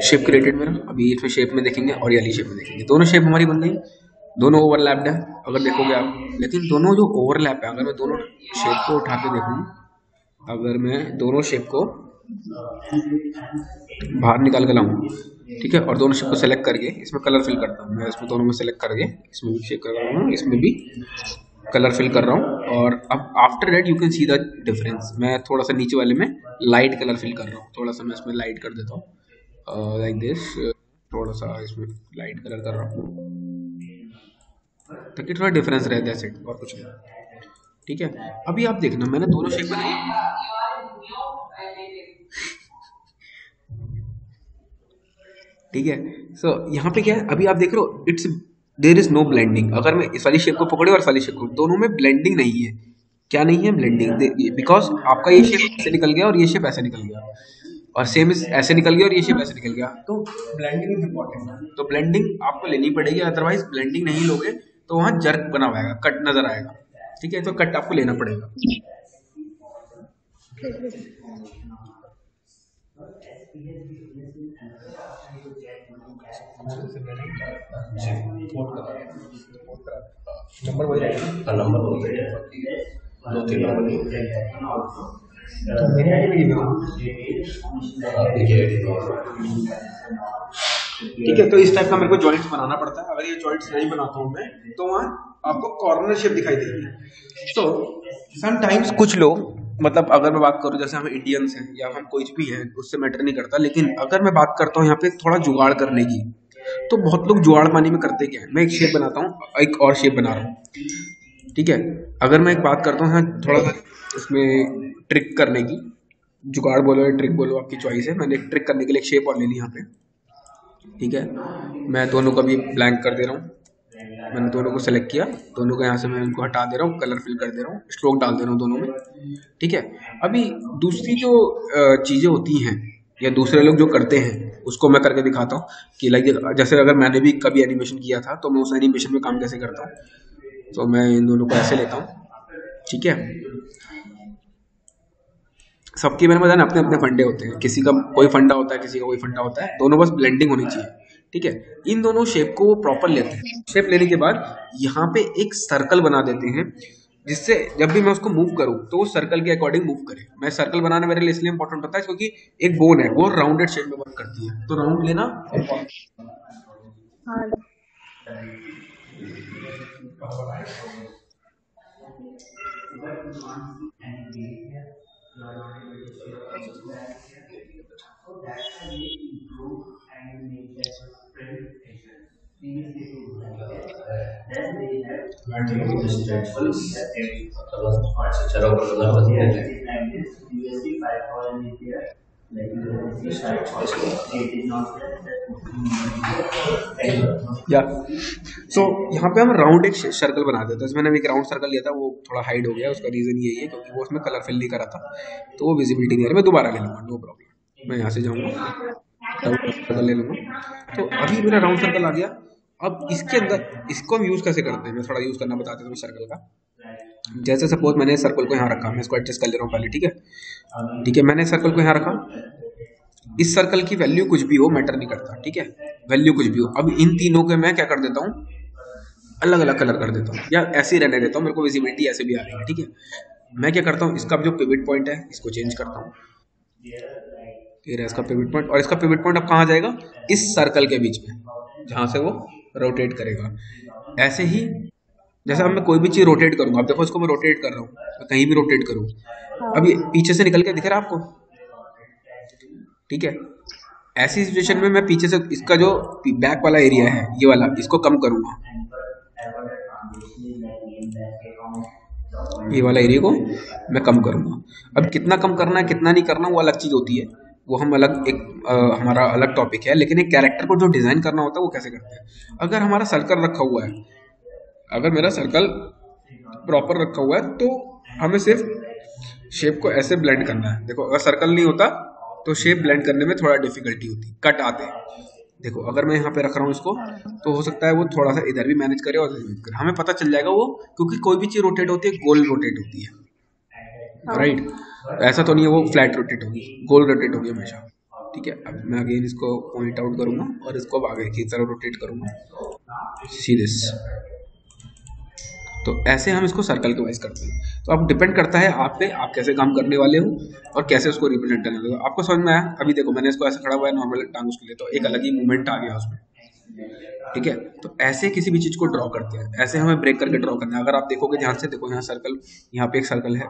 शेप क्रिएटेड मेरा। अभी इसमें शेप में देखेंगे और ये वाली शेप में देखेंगे, दोनों शेप हमारी बन गई, दोनों ओवरलैप्ड है अगर देखोगे आप। लेकिन दोनों जो ओवरलैप है, अगर मैं दोनों शेप को उठा के देखूँ, अगर मैं दोनों शेप को बाहर निकाल के लाऊं, ठीक है, और दोनों शेप को सेलेक्ट करके इसमें कलर फिल करता हूँ मैं, इसमें दोनों में सेलेक्ट करके इसमें भी शेप कर रहा हूँ, इसमें भी कलर फिल कर रहा हूँ। और अब after that you can see the difference. मैं थोड़ा सा नीचे वाले में लाइट कलर फिल कर रहा हूँ, थोड़ा सा मैं इसमें लाइट कर देता हूँ लाइक दिस, थोड़ा सा इसमें लाइट कलर कर रहा हूँ ताकि थोड़ा डिफरेंस रहे, दैट्स इट, और कुछ नहीं, ठीक है। अभी आप देखना मैंने दोनों शेप बनाई, ठीक है। सो यहाँ पे क्या है, अभी आप देख रहे हो, it's there is no blending. अगर मैं इस वाली शेप को पकड़े और इस वाली शेप को, दोनों में ब्लेंडिंग नहीं है। क्या नहीं है? ब्लेंडिंग, बिकॉज आपका ये शेप ऐसे निकल गया और ये शेप ऐसे निकल गया, और सेम इस ऐसे निकल गया और ये शेप ऐसे निकल गया। तो ब्लेंडिंग इज इंपॉर्टेंट, तो ब्लेंडिंग आपको लेनी पड़ेगी, अदरवाइज ब्लेंडिंग नहीं लोगे तो वहाँ जर्क बना हुआ आएगा, कट नजर आएगा, ठीक है। तो कट आपको लेना पड़ेगा। नंबर वही रहेगा, नंबर वही रहेगा, 2-3 नंबर नहीं तो मेरे आईडी में ठीक है। तो इस टाइप का मेरे को जॉइंट्स बनाना पड़ता है। अगर ये जॉइंट्स नहीं बनाता हूँ मैं, तो वहाँ आपको कॉर्नर शेप दिखाई देगी। तो समटाइम्स कुछ लोग, मतलब अगर मैं बात करूँ, जैसे हम इंडियंस हैं या हम कोई भी हैं, उससे मैटर नहीं करता, लेकिन अगर मैं बात करता हूँ यहाँ पे थोड़ा जुगाड़ करने की, तो बहुत लोग जुगाड़ पानी में करते क्या है, मैं एक शेप बनाता हूँ, एक और शेप बना रहा हूँ, ठीक है। अगर मैं एक बात करता हूँ यहाँ थोड़ा सा इसमें ट्रिक करने की, जुगाड़ बोलो या ट्रिक बोलो, आपकी चॉइस है। मैंने एक ट्रिक करने के लिए एक शेप और ले ली यहाँ पे, ठीक है। मैं दोनों का भी ब्लैंक कर दे रहा हूँ, मैंने दोनों को सेलेक्ट किया, दोनों को यहाँ से मैं इनको हटा दे रहा हूँ, कलर फिल कर दे रहा हूँ, स्ट्रोक डाल दे रहा हूँ दोनों में, ठीक है। अभी दूसरी जो चीज़ें होती हैं या दूसरे लोग जो करते हैं, उसको मैं करके दिखाता हूँ कि लाइक, जैसे अगर मैंने भी कभी एनिमेशन किया था तो मैं उस एनिमेशन में काम कैसे करता हूँ। तो मैं इन दोनों को ऐसे लेता हूँ, ठीक है। सबके मेरे में अपने अपने फंडे होते हैं, किसी का कोई फंडा होता है, किसी का कोई फंडा होता है, दोनों बस ब्लेंडिंग होनी चाहिए, ठीक है। इन दोनों शेप को प्रॉपर लेते हैं, शेप लेने के बाद यहाँ पे एक सर्कल बना देते हैं, जिससे जब भी मैं उसको मूव करूँ तो वो सर्कल के अकॉर्डिंग मूव करे। मैं सर्कल बनाना मेरे लिए इसलिए इंपॉर्टेंट होता है क्योंकि एक बोन है वो राउंडेड शेप में वर्क करती है, तो राउंड लेना हाँ। या सो यहाँ पे हम राउंड एक सर्कल बना देते हैं। तो मैंने एक राउंड सर्कल लिया था, वो थोड़ा हाइड हो गया, उसका रीज़न यही है क्योंकि वो उसमें कलर फिल नहीं करा था, तो वो विजिबिलिटी नहीं आ रही। मैं दोबारा ले लूँगा, नो प्रॉब्लम, मैं यहाँ से जाऊँगा, सर्कल ले लूँगा। तो अभी मेरा राउंड सर्कल आ गया। अब इसके अंदर इसको हम यूज़ कैसे करते हैं, मैं थोड़ा यूज़ करना बताता हूँ सर्कल का। जैसे सपोज मैंने सर्कल को यहाँ रखा, मैं इसको एडजस्ट कर ले रहा हूँ पहले, ठीक है, ठीक है। मैंने सर्कल को यहाँ रखा, इस सर्कल की वैल्यू कुछ भी हो मैटर नहीं करता, ठीक है, वैल्यू कुछ भी हो। अब इन तीनों के मैं क्या कर देता हूँ, अलग अलग कलर कर देता हूँ या ऐसे ही रहने देता हूँ, मेरे को विजिबिलिटी ऐसे भी आ रही है, ठीक है। मैं क्या करता हूँ, इसका जो पिवट पॉइंट है इसको चेंज करता हूँ, ये रहा इसका पिवट पॉइंट, और इसका पिवट पॉइंट अब कहाँ जाएगा, इस सर्कल के बीच में जहां से वो रोटेट करेगा। ऐसे ही जैसे अब मैं कोई भी चीज रोटेट करूंगा, अब देखो इसको मैं रोटेट कर रहा हूँ, मैं कहीं भी रोटेट करूँ, हाँ अब ये पीछे से निकल के दिख रहा है आपको, ठीक है। ऐसी सिचुएशन में मैं पीछे से इसका जो बैक वाला एरिया है ये वाला, इसको कम करूंगा, ये वाला एरिया को मैं कम करूंगा। अब कितना कम करना है कितना नहीं करना वो अलग चीज होती है, वो हम अलग एक हमारा अलग टॉपिक है। लेकिन एक कैरेक्टर को जो डिजाइन करना होता है वो कैसे करते हैं, अगर हमारा सर्कल रखा हुआ है, अगर मेरा सर्कल प्रॉपर रखा हुआ है तो हमें सिर्फ शेप को ऐसे ब्लेंड करना है। देखो अगर सर्कल नहीं होता तो शेप ब्लेंड करने में थोड़ा डिफिकल्टी होती, कट आते हैं। देखो अगर मैं यहाँ पे रख रहा हूँ इसको, तो हो सकता है वो थोड़ा सा इधर भी मैनेज करे और इधर भी करे, हमें पता चल जाएगा वो, क्योंकि कोई भी चीज रोटेट होती है गोल रोटेट होती है, राइट। ऐसा तो नहीं है वो फ्लैट रोटेट होगी, गोल रोटेट होगी हमेशा, ठीक है। अब मैं अगेन इसको पॉइंट आउट करूंगा और इसको अब आगे की तरफ रोटेट करूंगा, सी दिस। तो ऐसे हम इसको सर्कल के वाइज करते हैं। तो अब डिपेंड करता है आप पे, आप कैसे काम करने वाले हो और कैसे उसको रिप्रेजेंट करने वाले हो। आपको समझ में आया? अभी देखो मैंने इसको ऐसे खड़ा हुआ है नॉर्मल टांग उसके लिए, तो एक अलग ही मूवमेंट आ गया उसमें, ठीक है। तो ऐसे किसी भी चीज को ड्रॉ करते हैं, ऐसे हमें ब्रेक करके ड्रॉ करना है। अगर आप देखोगे ध्यान से, देखो यहाँ सर्कल, यहाँ पे एक सर्कल है,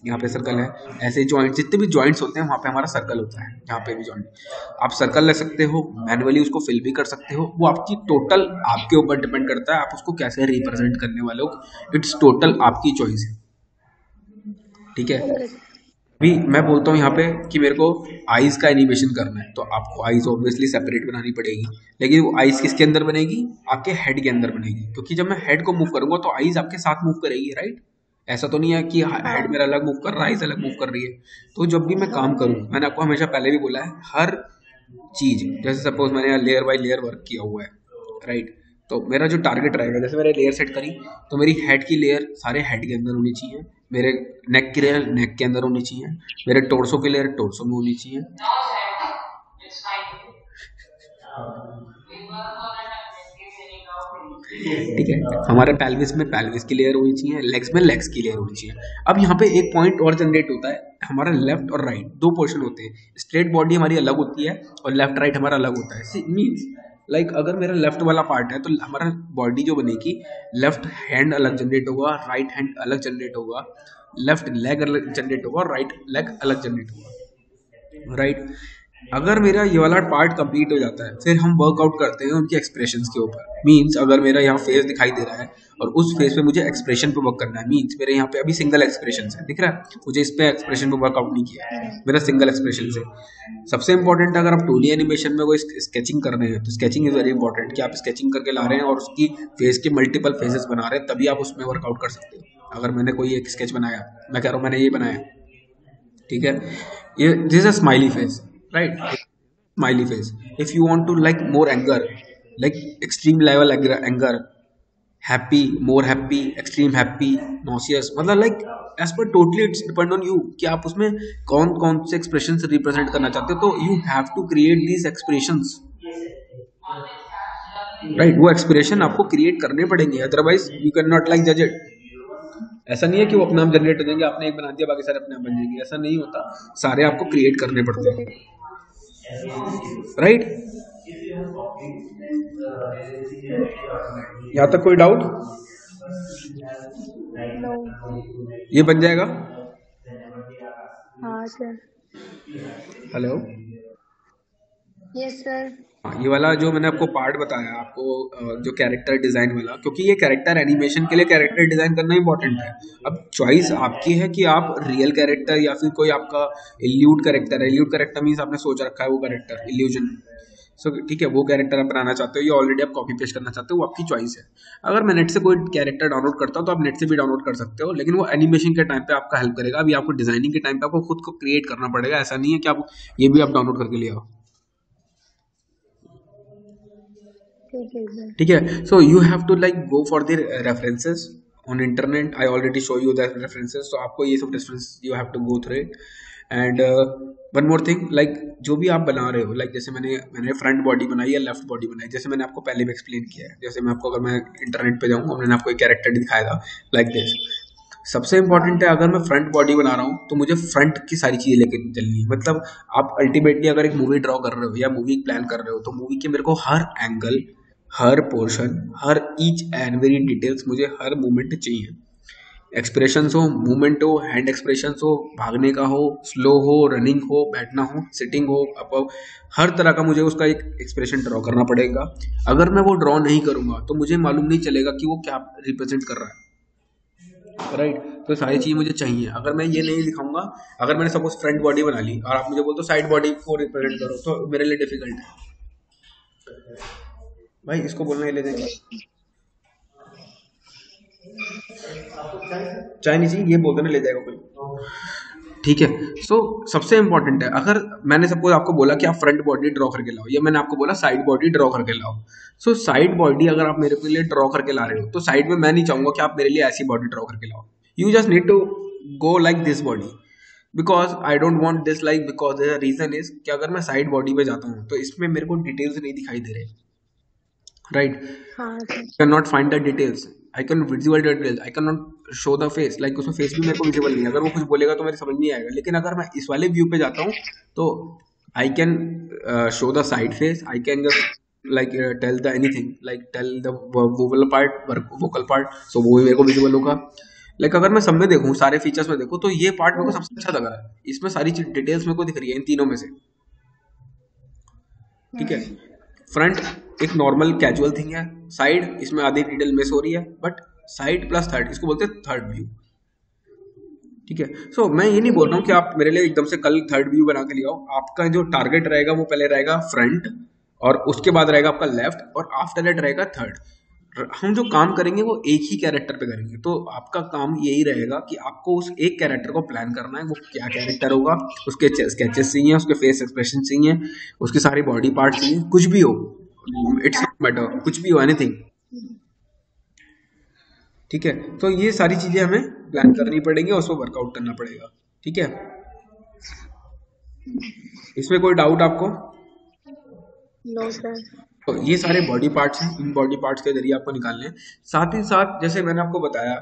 यहाँ पे सर्कल है, ऐसे जॉइंट जितने भी जॉइंट्स होते हैं वहाँ पे हमारा सर्कल होता है। यहाँ पे भी जॉइंट आप सर्कल ले सकते हो, मैनुअली उसको फिल भी कर सकते हो, वो आपकी टोटल आपके ऊपर डिपेंड करता है आप उसको कैसे रिप्रेजेंट करने वाले हो। इट्स टोटल आपकी चॉइस है, ठीक है। अभी मैं बोलता हूँ यहाँ पे कि मेरे को आईज का एनिमेशन करना है, तो आपको आईज ऑब्वियसली सेपरेट बनानी पड़ेगी, लेकिन वो आईज किसके अंदर बनेगी, आपके हेड के अंदर बनेगी, क्योंकि जब मैं हेड को मूव करूंगा तो आईज आपके साथ मूव करेगी, राइट। ऐसा तो नहीं है कि हेड मेरा अलग मूव कर रहा है, आईज अलग मूव कर रही है। तो जब भी मैं काम करूँ, मैंने आपको हमेशा पहले भी बोला है, हर चीज जैसे सपोज मैंने लेयर बाय लेयर वर्क किया हुआ है, राइट। तो मेरा जो टारगेट रहेगा, जैसे मैंने लेयर सेट करी, तो मेरी हेड की लेयर सारे हेड के अंदर होनी चाहिए, मेरे नेक की लेयर नेक के अंदर होनी चाहिए, मेरे टोर्सो की लेयर टोर्सो में होनी चाहिए, ठीक है। हमारे पेल्विस में पेल्विस की लेयर होनी चाहिए, लेग्स में लेग्स की लेयर होनी चाहिए। अब यहाँ पे एक पॉइंट और जनरेट होता है, हमारा लेफ्ट और राइट दो पोर्शन होते हैं। स्ट्रेट बॉडी हमारी अलग होती है और लेफ्ट राइट हमारा अलग होता है। मीन्स लाइक अगर मेरा लेफ्ट वाला पार्ट है तो हमारा बॉडी जो बनेगी, लेफ्ट हैंड अलग जनरेट होगा, राइट हैंड अलग जनरेट होगा, लेफ्ट लेग अलग जनरेट होगा और राइट लेग अलग जनरेट होगा, राइट। अगर मेरा ये वाला पार्ट कंप्लीट हो जाता है, फिर हम वर्कआउट करते हैं उनके एक्सप्रेशंस के ऊपर। मींस अगर मेरा यहाँ फेस दिखाई दे रहा है और उस फेस पे मुझे एक्सप्रेशन पे वर्क करना है, मींस मेरे यहाँ पे अभी सिंगल एक्सप्रेशन है, दिख रहा है मुझे, इस पे एक्सप्रेशन पे वर्कआउट नहीं किया है, मेरा सिंगल एक्सप्रेशन से। सबसे इंपॉर्टेंट अगर आप 2D एनिमेशन में कोई स्केचिंग कर रहे हैं तो स्केचिंग इज वेरी इंपॉर्टेंट, कि आप स्केचिंग करके ला रहे हैं और उसकी फेस के मल्टीपल फेसेस बना रहे हैं, तभी आप उसमें वर्कआउट कर सकते हो। अगर मैंने कोई एक स्केच बनाया, मैं कह रहा हूँ मैंने ये बनाया, ठीक है, ये this is a smiley face, right, smiley face. If you want to like more anger, like extreme level anger, happy, more happy, extreme happy, nauseous, मतलब like as per totally it's depend on you कि आप उसमें कौन कौन से expressions represent करना चाहते हो। तो you have to create these expressions, right। वो expression आपको create करने पड़ेंगे, otherwise you cannot like judge it। ऐसा नहीं है कि वो अपने आप जनरेट हो जाएंगे, आपने एक बना दिया बाकी सारे अपने आप बन जाएंगे, ऐसा नहीं होता, सारे आपको क्रिएट करने पड़ते हैं, राइट। यहाँ तक कोई डाउट? नो। ये बन जाएगा? हाँ सर। Hello, yes sir. ये वाला जो मैंने आपको पार्ट बताया आपको, जो कैरेक्टर डिजाइन वाला, क्योंकि ये कैरेक्टर एनिमेशन के लिए कैरेक्टर डिजाइन करना इंपॉर्टेंट है। अब चॉइस आपकी है कि आप रियल कैरेक्टर या फिर कोई आपका इल्यूड कैरेक्टर है, इल्यूड कैरेक्टर मीन्स आपने सोच रखा है वो कैरेक्टर इल्यूजन, सो ठीक है, वो कैरेक्टर आप बनाना चाहते हो या ऑलरेडी आप कॉपी पेस्ट करना चाहते हो, वो आपकी चॉइस है। अगर मैं नेट से कोई कैरेक्टर डाउनलोड करता हूँ तो आप नेट से भी डाउनलोड कर सकते हो, लेकिन वो एनिमेशन के टाइम पे आपका हेल्प करेगा। अभी आपको डिजाइनिंग के टाइम पे आपको खुद को क्रिएट करना पड़ेगा, ऐसा नहीं है कि आप ये भी आप डाउनलोड करके ले आओ, ठीक है। So you have to like go for the references on internet, I already show you the references, तो आपको ये सब reference you have to go through it and one more thing, like जो भी आप बना रहे हो, लाइक जैसे मैंने फ्रंट बॉडी बनाई या लेफ्ट बॉडी बनाई, जैसे मैंने आपको पहले भी एक्सप्लेन किया है, जैसे मैं आपको, अगर मैं इंटरनेट पे जाऊँगा, मैंने आपको एक कैरेक्टर दिखाया था लाइक दिस। सबसे इंपॉर्टेंट है, अगर मैं फ्रंट बॉडी बना रहा हूँ तो मुझे फ्रंट की सारी चीजें लेके चलनी है। मतलब आप अल्टीमेटली अगर एक मूवी ड्रॉ कर रहे हो या मूवी प्लान कर रहे हो, तो मूवी के मेरे को हर एंगल, हर पोर्शन, हर ईच एंड वेरी डिटेल्स, मुझे हर मूवमेंट चाहिए। एक्सप्रेशंस हो, मूवमेंट हो, हैंड एक्सप्रेशंस हो, भागने का हो, स्लो हो, रनिंग हो, बैठना हो, सिटिंग हो, अप, हर तरह का मुझे उसका एक एक्सप्रेशन ड्रॉ करना पड़ेगा। अगर मैं वो ड्रॉ नहीं करूंगा तो मुझे मालूम नहीं चलेगा कि वो क्या रिप्रेजेंट कर रहा है, राइट। तो सारी चीज़ मुझे चाहिए। अगर मैं ये नहीं दिखाऊंगा, अगर मैंने सपोज फ्रंट बॉडी बना ली और आप मुझे बोलते हो साइड बॉडी को रिप्रेजेंट करो, तो मेरे लिए डिफिकल्ट है। भाई इसको बोलने के लिए देखा चाहे नहीं चाहिए, ये बोलते ना ले जाएगा कोई, ठीक है। सो सबसे इंपॉर्टेंट है, अगर मैंने सपोज आपको बोला कि आप फ्रंट बॉडी ड्रॉ करके लाओ, या मैंने आपको बोला साइड बॉडी ड्रॉ करके लाओ। सो साइड बॉडी अगर आप मेरे के लिए ड्रॉ करके ला रहे हो, तो साइड में मैं नहीं चाहूंगा कि आप मेरे लिए ऐसी बॉडी ड्रॉ करके लाओ। You just need to go like this body, because I don't want this, like because reason is कि अगर मैं साइड बॉडी पे जाता हूँ तो इसमें मेरे को डिटेल्स नहीं दिखाई दे रहे, राइट। हाँ sir. Can not find the details, I can visual details, I can not show the face, like उसमें फेस भी मेरे को विजिबल नहीं है। अगर वो कुछ बोलेगा तो मेरे समझ नहीं आएगा। लेकिन अगर मैं इस वाले व्यू पे जाता हूँ तो I can show the side face, I can just like tell the anything, like tell the vocal part, so वो भी मेरे को विजिबल होगा। लाइक अगर मैं सब में देखूँ, सारे फीचर्स में देखूँ, तो ये पार्ट मेरे को सबसे अच्छा लग रहा है। इसमें सारी डिटेल्स मेरे को दिख रही है इन तीनों में से, ठीक है। फ्रंट एक नॉर्मल कैजुअल थिंग है, साइड इसमें आधी डिटेल मिस हो रही है, बट साइड प्लस थर्ड, इसको बोलते हैं थर्ड व्यू, ठीक है। सो मैं ये नहीं बोल रहा हूँ कि आप मेरे लिए एकदम से कल थर्ड व्यू बना के ले आओ। आपका जो टारगेट रहेगा वो पहले रहेगा फ्रंट, और उसके बाद रहेगा आपका लेफ्ट, और आफ्टर दैट रहेगा थर्ड। हम जो काम करेंगे वो एक ही कैरेक्टर पे करेंगे। तो आपका काम यही रहेगा कि आपको उस एक कैरेक्टर को प्लान करना है, वो क्या कैरेक्टर होगा, उसके स्केचेस चाहिए, उसके फेस एक्सप्रेशन चाहिए, उसकी सारी बॉडी पार्ट चाहिए, कुछ भी हो, इट्स नॉट मैटर, कुछ भी हो, एनीथिंग, ठीक है। तो ये सारी चीजें हमें प्लान करनी पड़ेंगी और उसको वर्कआउट करना पड़ेगा, ठीक है। इसमें कोई डाउट आपको? No sir. तो ये सारे बॉडी पार्ट्स हैं, इन बॉडी पार्ट्स के जरिए आपको निकालने हैं। साथ ही साथ जैसे मैंने आपको बताया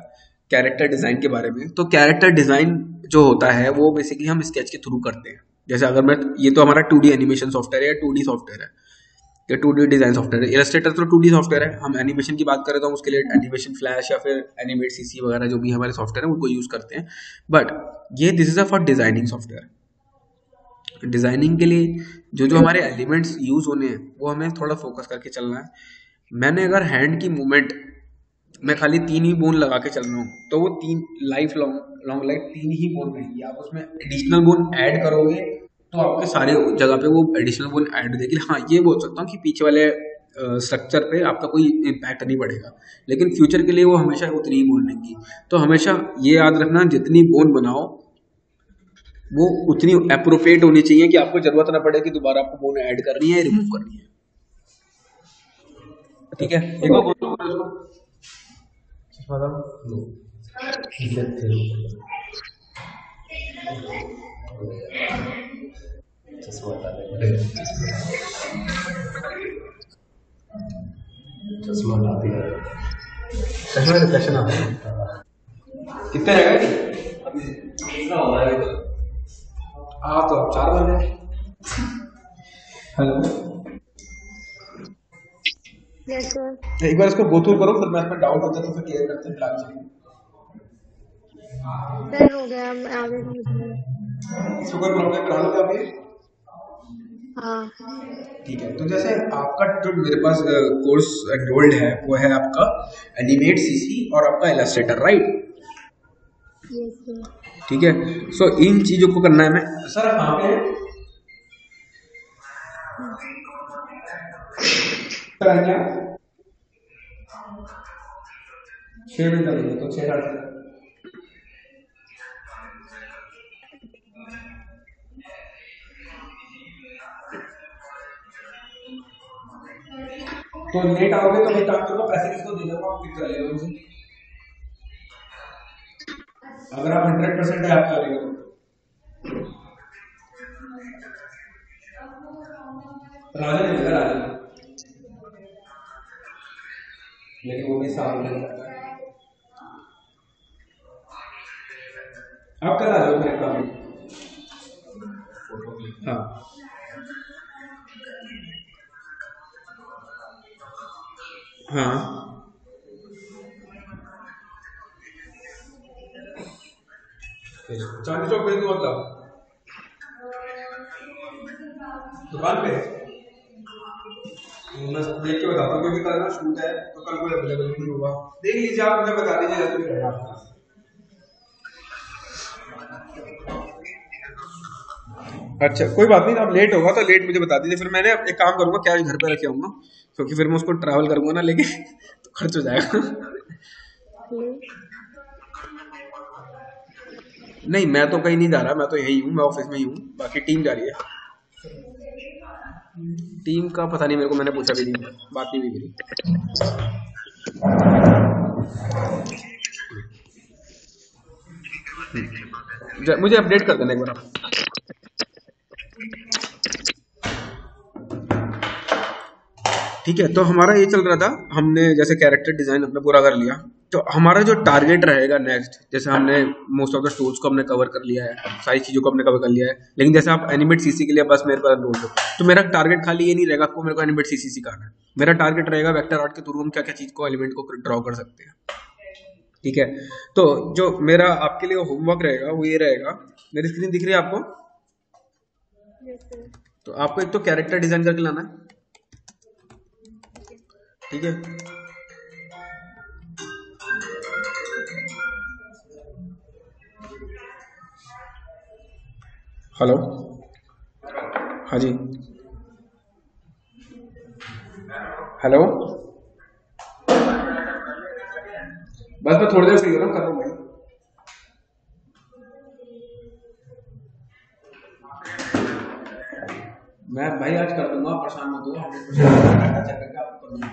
कैरेक्टर डिजाइन के बारे में, तो कैरेक्टर डिजाइन जो होता है वो बेसिकली हम स्केच के थ्रू करते हैं। जैसे अगर मैं, ये तो हमारा 2D एनिमेशन सॉफ्टवेयर है या 2D सॉफ्टवेयर है, या 2D डिजाइन सॉफ्टवेयर है। इलस्ट्रेटर तो 2D सॉफ्टवेयर है। हम एनिमेशन की बात करें तो हम उसके लिए एनिमेशन फ्लैश या फिर एनिमेट सीसी वगैरह जो भी हमारे सॉफ्टवेयर है उनको यूज करते हैं। बट ये this is a for designing software. Designing के लिए जो जो हमारे एलिमेंट्स यूज होने हैं वो हमें थोड़ा फोकस करके चलना है। मैंने अगर हैंड की मूवमेंट मैं खाली 3 ही बोन लगा के चल रहा हूँ, तो वो 3 लाइफ लॉन्ग लॉन्ग लाइफ 3 ही बोन रहेगी। आप उसमें एडिशनल बोन ऐड करोगे तो आपके सारे जगह पे वो एडिशनल बोन ऐड हो जाएगी। हाँ, ये बोल सकता हूँ कि पीछे वाले स्ट्रक्चर पे आपका कोई इम्पैक्ट नहीं पड़ेगा, लेकिन फ्यूचर के लिए वो हमेशा उतनी ही बोन रहेंगी। तो हमेशा ये याद रखना, जितनी बोन बनाओ वो उतनी अप्रोप्रिएट होनी चाहिए कि आपको जरूरत ना पड़े कि दोबारा आपको बोन ऐड करनी है, रिमूव करनी है, ठीक है। एक बार बोलो उसको। चश्मा ला दिया। चश्मे से दर्शन आता है। कितने रहेगा? हाँ तो 4 बजे। Hello, yes sir. एक बार इसको गो थ्रू करो, फिर मैं इसमें डाउट होता है तो फिर क्लियर करते हैं प्लान से। सर हो गया, मैं आगे समझ। इसको कोई प्रॉब्लम करा लो अभी? हाँ ठीक है। तो जैसे आपका जो मेरे पास कोर्स एनरोल्ड है वो है आपका एनिमेट सीसी और आपका इलस्ट्रेटर, राइट? Yes sir. ठीक है। सो इन चीजों को करना है। मैं सर कहाँ पे है सर? क्या 6 मिनट लगेंगे, तो 6 साढ़े 6। तो लेट आओगे तो मैं काम करूंगा, पैसे किसको दे दूंगा, आप पिक कर लेगा उनसे। अगर आप 100% है आप करेंगे तो राजन मिलेगा राजन, लेकिन वो भी साफ नहीं करता है। आप कल आ जाओ मेरे काम। हाँ हाँ चांदी चौक पे तो मतलब दुकान पे मैं देख के बताता हूँ, क्योंकि कल ना शूट है तो कल कोई अवेलेबल नहीं होगा। देख लीजिए आप, मुझे बता दीजिए जब भी रहेगा आपके पास। अच्छा कोई बात नहीं, आप लेट होगा तो लेट मुझे बता दीजिए, फिर मैंने एक काम करूंगा, कैश घर पे रखे आऊंगा, क्योंकि फिर मैं उसको ट्रैवल करूंगा ना लेके तो खर्च हो जाएगा। नहीं मैं तो कहीं नहीं जा रहा, मैं तो यही हूँ, मैं ऑफिस में ही हूँ, बाकी टीम जा रही है। टीम का पता नहीं मेरे को, मैंने पूछा भी नहीं, बात नहीं भी करी। मुझे अपडेट कर देना एक बार आप। ठीक है, तो हमारा ये चल रहा था, हमने जैसे कैरेक्टर डिजाइन अपना पूरा कर लिया, तो हमारा जो टारगेट रहेगा नेक्स्ट, जैसे हमने मोस्ट ऑफ द टूल्स को हमने कवर कर लिया है, सारी चीज़ों को हमने कवर कर लिया है, लेकिन जैसे आप एनिमेट सीसी के लिए बस मेरे पास बोल दो, तो मेरा टारगेट खाली ये नहीं रहेगा आपको मेरे को एनिमेट सीसी सिखाना है, मेरा टारगेट रहेगा वेक्टर आर्ट के थ्रू हम क्या क्या चीज़ को, एलिमेंट को ड्रॉ कर सकते हैं। ठीक है, तो जो मेरा आपके लिए होमवर्क रहेगा वो ये रहेगा, मेरी स्क्रीन दिख रही है आपको? तो आपको एक तो कैरेक्टर डिजाइन करके लाना है, ठीक है। हेलो, हाँ जी, हेलो, बस मैं थोड़ी देर फ्री हो रहा हूँ, कर रहा हूँ भाई। मैं भाई आज कर दूंगा, परेशान मत हो, 100% चेक करके आपको कर दूंगा।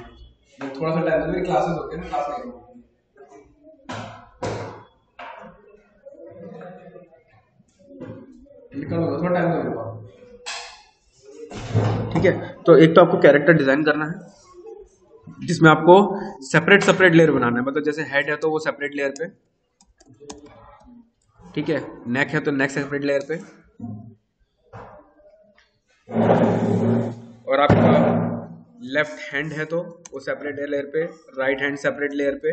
मैं थोड़ा सा टाइम, मेरी क्लासेस होती है, मैं क्लास ले रहा हूँ। निकल थोड़ा टाइम दो मेरे पास। ठीक है, तो एक तो आपको कैरेक्टर डिजाइन करना है, जिसमें आपको सेपरेट सेपरेट लेयर बनाना है, मतलब जैसे हेड है तो वो सेपरेट लेयर पे, ठीक है, नेक है तो नेक सेपरेट लेयर पे, और आपका लेफ्ट हैंड है तो वो सेपरेट है लेयर पे, राइट हैंड सेपरेट लेयर पे,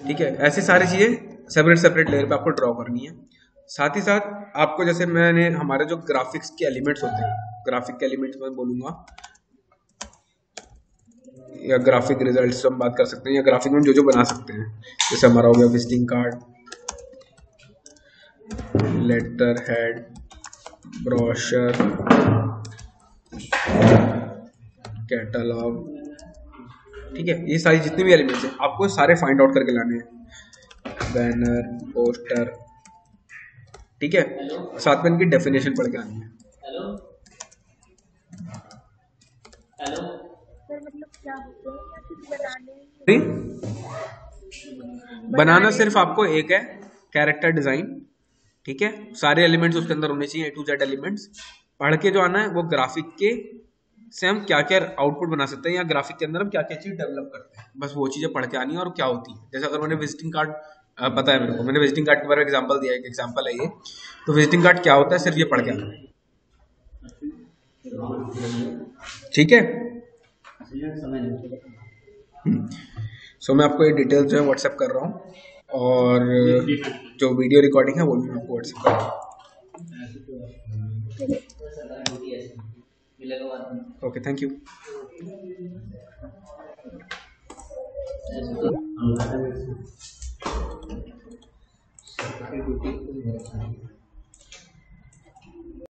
ठीक है, ऐसी सारी चीजें सेपरेट सेपरेट लेयर पे आपको ड्रॉ करनी है। साथ ही साथ आपको, जैसे मैंने हमारे जो ग्राफिक्स के एलिमेंट्स होते हैं, ग्राफिक के एलिमेंट्स में बोलूंगा, या ग्राफिक रिजल्ट्स हम बात कर सकते हैं, या ग्राफिक में जो जो बना सकते हैं, जैसे हमारा हो गया visiting card, letter head, brochure, catalogue, ठीक है, ये सारी जितने भी एलिमेंट्स हैं आपको सारे फाइंड आउट करके लाने हैं, बैनर, पोस्टर, ठीक है, साथ में इनकी डेफिनेशन पढ़ के आनी है। बनाना सिर्फ आपको एक है, कैरेक्टर डिजाइन, ठीक है, सारे एलिमेंट्स उसके अंदर होने चाहिए, A to Z एलिमेंट्स। पढ़ के जो आना है वो ग्राफिक के से हम क्या क्या आउटपुट बना सकते हैं, या ग्राफिक के अंदर हम क्या क्या चीज डेवलप करते हैं, बस वो चीजें पढ़ के आनी है, और क्या होती है। जैसे अगर मैंने विजिटिंग कार्ड, पता है मेरे को, मैंने विजिटिंग कार्ड के बारे में एग्जांपल दिया है, एक एग्जांपल है ये, तो विजिटिंग कार्ड क्या होता है सिर्फ ये पढ़ के आना है, ठीक है। सो मैं आपको ये डिटेल्स जो है व्हाट्सएप कर रहा हूँ, और जो वीडियो रिकॉर्डिंग है वो भी मैं आपको व्हाट्सएप कर रहा हूँ। Okay, thank you.